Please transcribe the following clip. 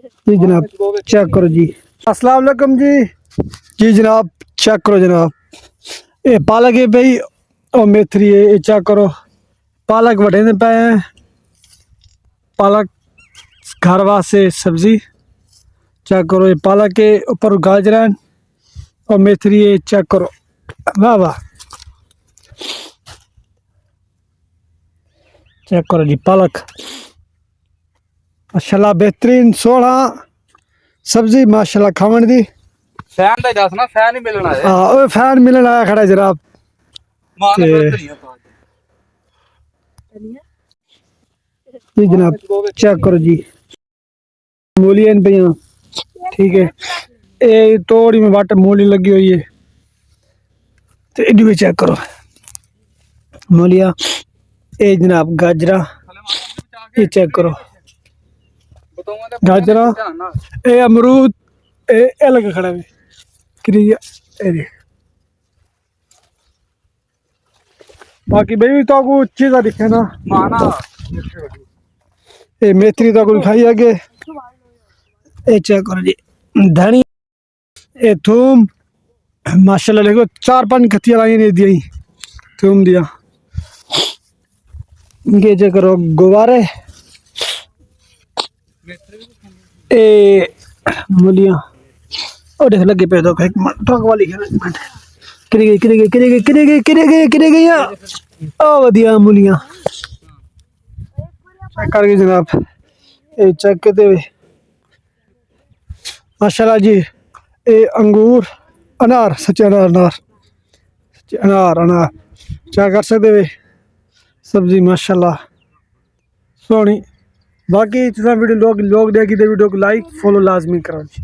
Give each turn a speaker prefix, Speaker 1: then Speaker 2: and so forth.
Speaker 1: जी जनाब चेक करो जी। अस्सलाम वालेकुम जी। जी जनाब चेक करो जनाब, ये पालक है भाई और मेथरी है, ये चेक करो। पालक वटे ने पे हैं, पालक घर वास्ते सब्जी चेक करो। ये पालक के ऊपर गाजर है और मेथरी है, चेक करो। वाह वाह, चेक करो जी पालक माशाल्लाह बेहतरीन सोहना सब्जी माशाल्लाह खावन दी।
Speaker 2: फैन दा दस ना, फैन ही मिलना है।
Speaker 1: हाँ ओए फैन मिलन आया खड़ा जनाब।
Speaker 2: मान
Speaker 1: ते
Speaker 2: लो धनिया पा
Speaker 1: जी जनाब चेक करो जी, मूलियां पे ठीक है, ये तोड़ी में वाट मूली लगी हुई है। तो इडी भी चेक करो मूलिया, ये जनाब गाजरा, ये चेक करो गाजरा, ये अमरूद, ये लगा खड़ा है क्रिया ये। बाकी भाई तो को चीज़ा दिखे ना
Speaker 2: माना
Speaker 1: ये मेथरी तो कोई खाई आगे। ये चेक करो जी धनी, ये थूम माशाल्लाह देखो 4-5 खतियां लाई ने दी थूम दिया। ये चेक करो गुवारे, ए मूलियां और देख लगे पे तो एक मिनट ठोक वाली है, एक मिनट किरी गई किरी गई किरी गई किरी गई किरी गई किरी गई ओ वधिया मूलियां चेक कर गए जनाब। ये चेक करते हुए माशाल्लाह जी, ये अंगूर अनार सच्चे अनार अनार सच्चे अनार अनार चेक कर सकते हुए सब्जी माशाल्लाह सोहनी। बाकी तुम वीडियो लोग देखी तो वीडियो को लाइक फॉलो लाजमी करो जी।